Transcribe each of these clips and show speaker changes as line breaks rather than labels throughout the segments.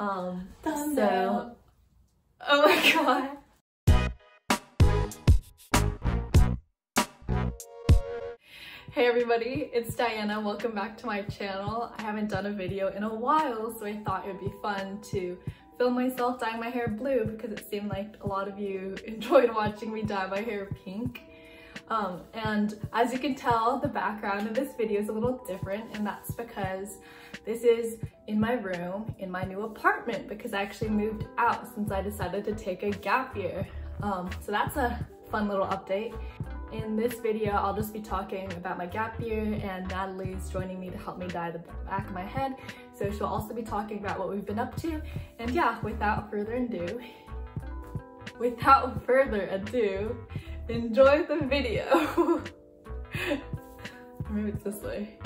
So, oh my god. Hey everybody, it's Diana. Welcome back to my channel. I haven't done a video in a while, so I thought it would be fun to film myself dyeing my hair blue because it seemed like a lot of you enjoyed watching me dye my hair pink. And as you can tell, the background of this video is a little different, and that's because this is in my room in my new apartment because I actually moved out since I decided to take a gap year. So that's a fun little update. In this video, I'll just be talking about my gap year, and Natalie's joining me to help me dye the back of my head. So she'll also be talking about what we've been up to. And yeah, without further ado, enjoy the video. Maybe it's this way.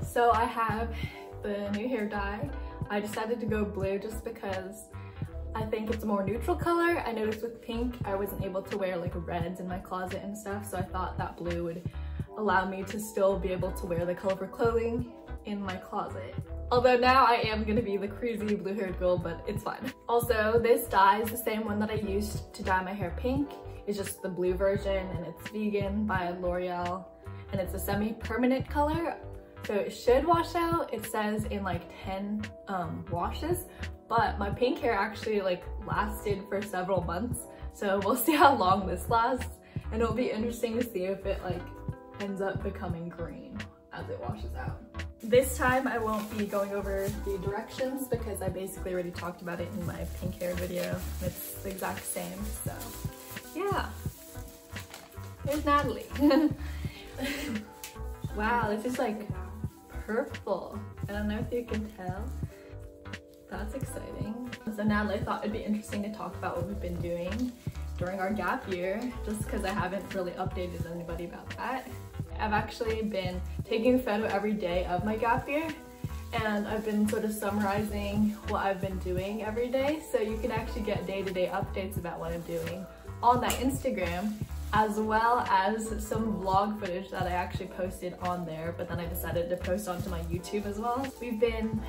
So I have the new hair dye. I decided to go blue just because I think it's a more neutral color. I noticed with pink, I wasn't able to wear like reds in my closet and stuff, so I thought that blue would allow me to still be able to wear the colorful clothing in my closet. Although now I am gonna be the crazy blue-haired girl, but it's fine. Also, this dye is the same one that I used to dye my hair pink. It's just the blue version, and it's vegan by L'Oreal, and it's a semi-permanent color, so it should wash out. It says in like 10 washes, but my pink hair actually like lasted for several months, so we'll see how long this lasts, and it'll be interesting to see if it like ends up becoming green as it washes out. This time I won't be going over the directions because I basically already talked about it in my pink hair video. It's the exact same, so yeah. Here's Natalie. Wow, this is like purple. I don't know if you can tell. That's exciting. So Natalie thought it'd be interesting to talk about what we've been doing during our gap year, just because I haven't really updated anybody about that. I've actually been taking a photo every day of my gap year, and I've been sort of summarizing what I've been doing every day, so you can actually get day-to-day updates about what I'm doing on that Instagram, as well as some vlog footage that I actually posted on there, but then I decided to post onto my YouTube as well. We've been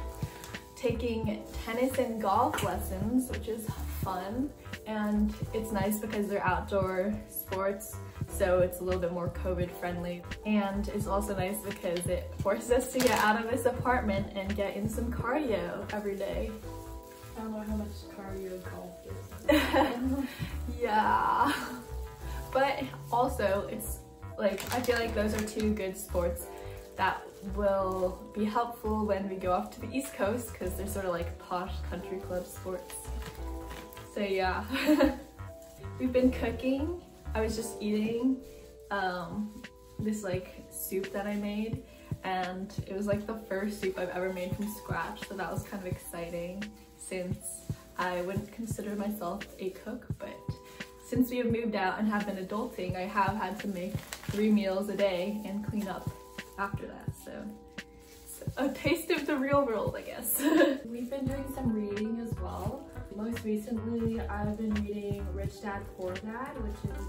taking tennis and golf lessons, which is fun, and it's nice because they're outdoor sports, so it's a little bit more COVID friendly. And it's also nice because it forces us to get out of this apartment and get in some cardio every day.
I don't know how much cardio golf is.
Yeah, but also it's like, I feel like those are two good sports that will be helpful when we go off to the East Coast, because they're sort of like posh country club sports. So yeah. We've been cooking. I was just eating this like soup that I made, and it was like the first soup I've ever made from scratch, so that was kind of exciting since I wouldn't consider myself a cook, but since we have moved out and have been adulting, I have had to make 3 meals a day and clean up after that, so it's a taste of the real world, I guess.
We've been doing some reading as well. Most recently, I've been reading Rich Dad Poor Dad, which is,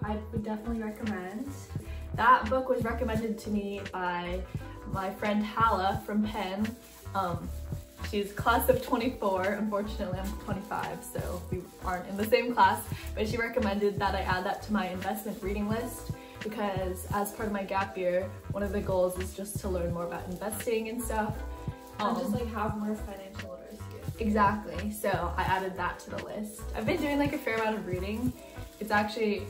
I would definitely recommend.
That book was recommended to me by my friend Hala from Penn. She's class of 24, unfortunately I'm 25, so we aren't in the same class, but she recommended that I add that to my investment reading list, because as part of my gap year, one of the goals is just to learn more about investing and stuff.
And just like have more financial literacy.
Exactly, so I added that to the list. I've been doing like a fair amount of reading. It's actually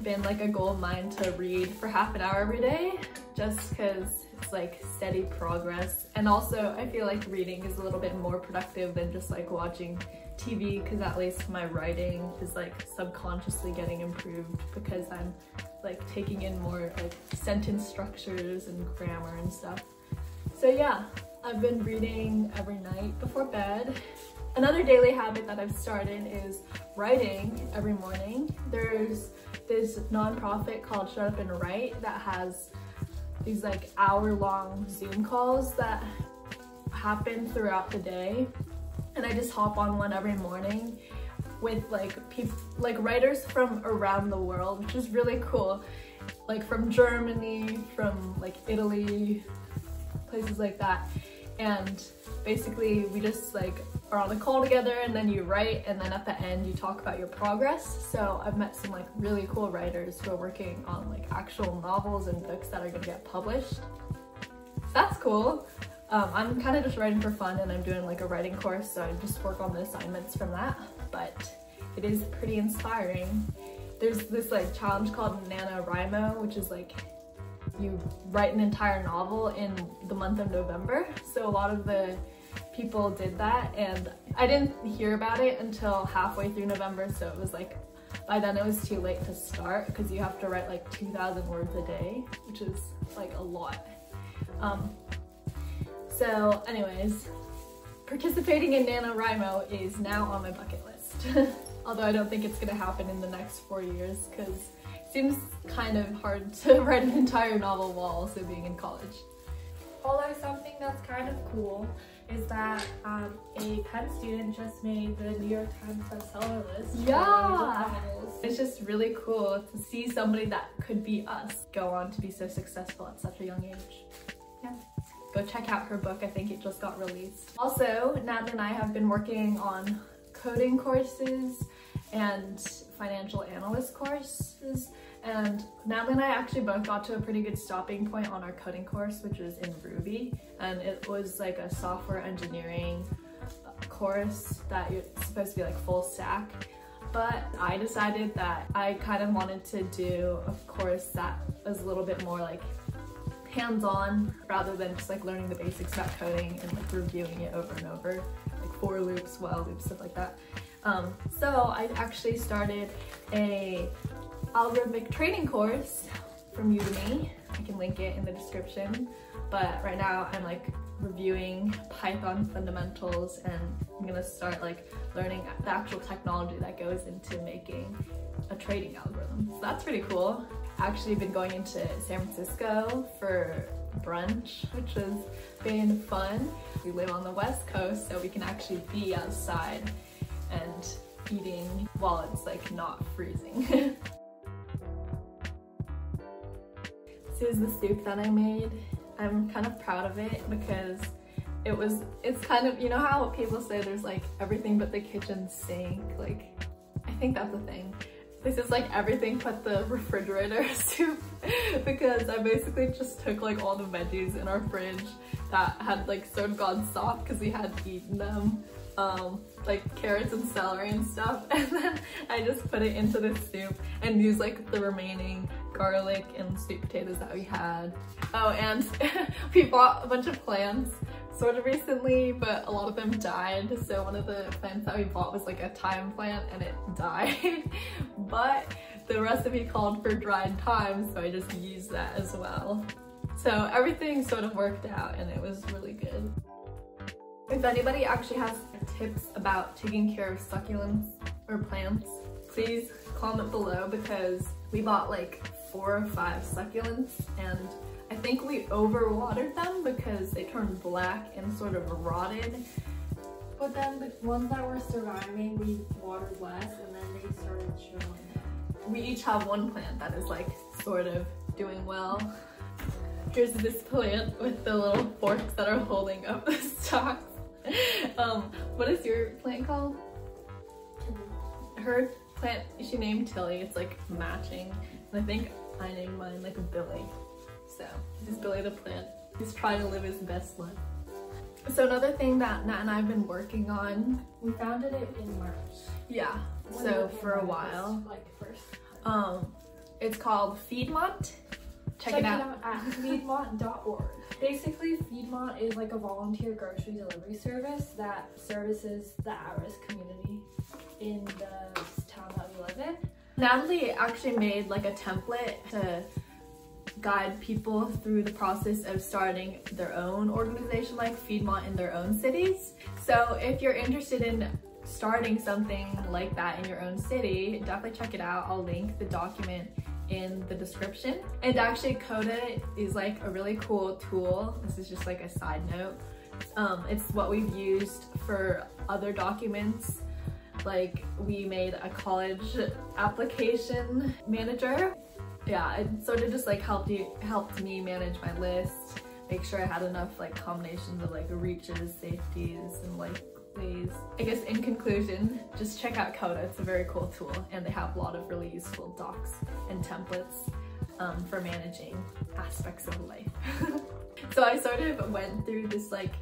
been like a goal of mine to read for half an hour every day, just because it's like steady progress. And also I feel like reading is a little bit more productive than just like watching TV, because at least my writing is like subconsciously getting improved because I'm like taking in more like sentence structures and grammar and stuff. So yeah, I've been reading every night before bed. Another daily habit that I've started is writing every morning. There's this nonprofit called Shut Up and Write that has these like hour-long Zoom calls that happen throughout the day, and I just hop on one every morning with like people, like writers from around the world, which is really cool, like from Germany, from like Italy, places like that. and basically we just like are on a call together, and then you write, and then at the end you talk about your progress. So I've met some like really cool writers who are working on like actual novels and books that are gonna get published. So that's cool. I'm kind of just writing for fun, and I'm doing like a writing course, so I just work on the assignments from that, but it is pretty inspiring. There's this like challenge called Nanowrimo, which is like you write an entire novel in the month of November. So a lot of the people did that, and I didn't hear about it until halfway through November, so it was like by then it was too late to start because you have to write like 2,000 words a day, which is like a lot. So anyways, participating in Nanowrimo is now on my bucket list. Although I don't think it's gonna happen in the next 4 years because it seems kind of hard to write an entire novel while also being in college.
Although something that's kind of cool is that a Penn student just made the New York Times bestseller list.
Yeah! It's just really cool to see somebody that could be us go on to be so successful at such a young age. Yeah. Go check out her book, I think it just got released. Also, Natalie and I have been working on coding courses and financial analyst courses, and Natalie and I actually both got to a pretty good stopping point on our coding course, which was in Ruby, and it was like a software engineering course that you're supposed to be like full stack. But I decided that I kind of wanted to do a course that was a little bit more like hands-on rather than just like learning the basics about coding and like reviewing it over and over, like for loops, while loops, stuff like that. So I actually started a algorithmic trading course from Udemy. I can link it in the description, but right now I'm like reviewing Python fundamentals, and I'm gonna start like learning the actual technology that goes into making a trading algorithm. So that's pretty cool. Actually been going into San Francisco for brunch, which has been fun. We live on the West Coast, so we can actually be outside and eating while it's like not freezing. This is the soup that I made. I'm kind of proud of it because it's kind of, you know how people say there's like everything but the kitchen sink? Like, I think that's a thing. This is like everything but the refrigerator soup because I basically just took like all the veggies in our fridge that had like sort of gone soft because we had eaten them, like carrots and celery and stuff, and then I just put it into this soup and used like the remaining garlic and sweet potatoes that we had. Oh, and we bought a bunch of plants sort of recently, but a lot of them died. So one of the plants that we bought was like a thyme plant and it died. But the recipe called for dried thyme, so I just used that as well. So everything sort of worked out and it was really good. If anybody actually has tips about taking care of succulents or plants, please comment below because we bought like 4 or 5 succulents and I think we overwatered them because they turned black and sort of rotted.
But then the ones that were surviving, we watered less and then they started showing up.
We each have one plant that is like sort of doing well. Here's this plant with the little forks that are holding up the stalks. What is your plant called? Her plant, she named Tilly. It's like matching. And I think I named mine like Billy. So this is Billy the plant. He's trying to live his best life. So another thing that Nat and I have been working on.
We founded it in March.
Yeah, so for a while.
Like first.
It's called Feedmont. Check it out
at feedmont.org. Basically, Feedmont is like a volunteer grocery delivery service that services the at-risk community in the town that we live in.
Natalie actually made like a template to guide people through the process of starting their own organization like Feedmont in their own cities. So if you're interested in starting something like that in your own city, definitely check it out. I'll link the document in the description. And actually Coda is like a really cool tool. This is just like a side note. It's what we've used for other documents. Like we made a college application manager. Yeah, it sort of just like helped me manage my list, make sure I had enough like combinations of like reaches, safeties, and like ways. I guess in conclusion, just check out Coda. It's a very cool tool, and they have a lot of really useful docs and templates for managing aspects of life. So I sort of went through this like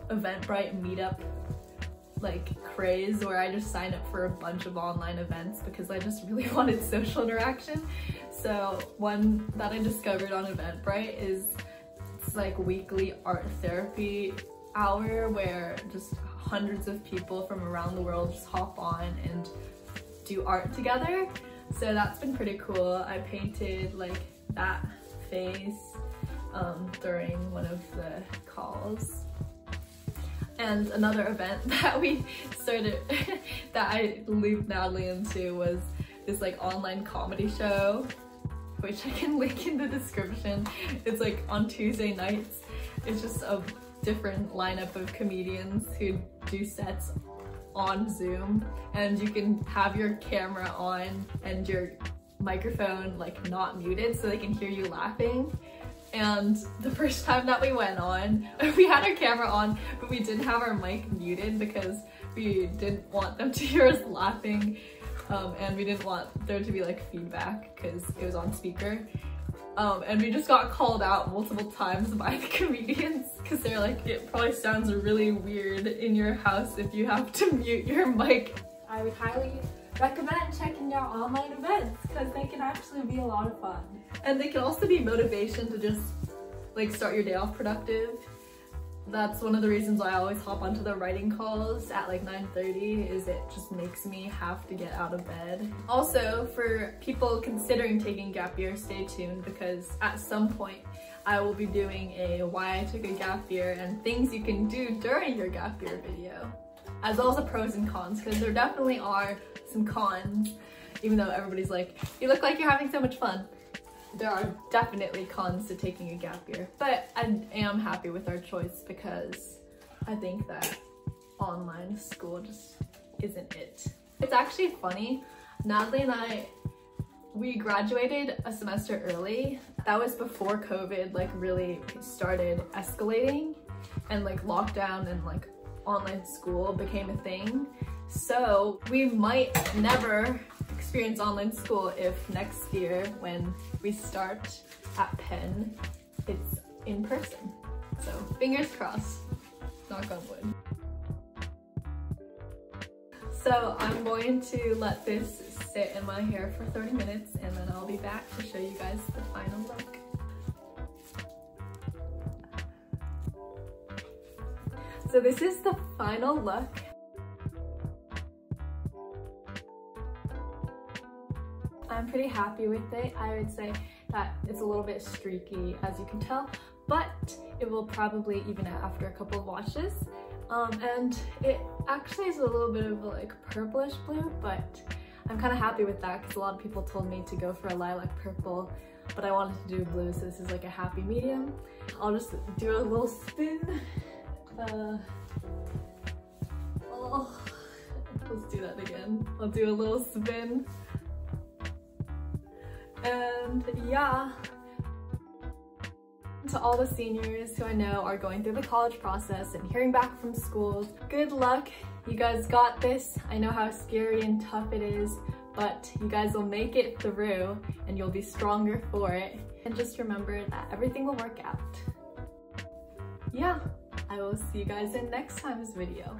Eventbrite meetup like craze where I just signed up for a bunch of online events because I just really wanted social interaction. So one that I discovered on Eventbrite is it's like weekly art therapy hour where just hundreds of people from around the world just hop on and do art together. So that's been pretty cool. I painted like that face during one of the calls. And another event that we started, that I looped Natalie into, was this like online comedy show, which I can link in the description. It's like on Tuesday nights. It's just a different lineup of comedians who do sets on Zoom, and you can have your camera on and your microphone like not muted so they can hear you laughing. And the first time that we went on, we had our camera on, but we didn't have our mic muted because we didn't want them to hear us laughing, and we didn't want there to be like feedback because it was on speaker. And we just got called out multiple times by the comedians because they're like, it probably sounds really weird in your house if you have to mute your mic.
I would highly recommend checking out online events because they can actually be a lot of fun.
And they can also be motivation to just like start your day off productive. That's one of the reasons why I always hop onto the writing calls at like 9:30, is it just makes me have to get out of bed. Also, for people considering taking gap year, stay tuned because at some point I will be doing a why I took a gap year and things you can do during your gap year video, as well as the pros and cons, because there definitely are some cons. Even though everybody's like, you look like you're having so much fun, there are definitely cons to taking a gap year. But I am happy with our choice because I think that online school just isn't it. It's actually funny, Natalie and I, we graduated a semester early. That was before COVID like really started escalating and like lockdown and like online school became a thing. So we might never experience online school if next year when we start at Penn, it's in person. So fingers crossed, knock on wood. So I'm going to let this sit in my hair for 30 minutes and then I'll be back to show you guys the final look. So this is the final look. I'm pretty happy with it. I would say that it's a little bit streaky, as you can tell, but it will probably even out after a couple of washes. And it actually is a little bit of like purplish blue, but I'm kind of happy with that because a lot of people told me to go for a lilac purple, but I wanted to do blue, so this is like a happy medium. I'll just do a little spin. Let's do that again. I'll do a little spin. And yeah, to all the seniors who I know are going through the college process and hearing back from schools, good luck. You guys got this. I know how scary and tough it is, but you guys will make it through and you'll be stronger for it. And just remember that everything will work out. Yeah, I will see you guys in next time's video.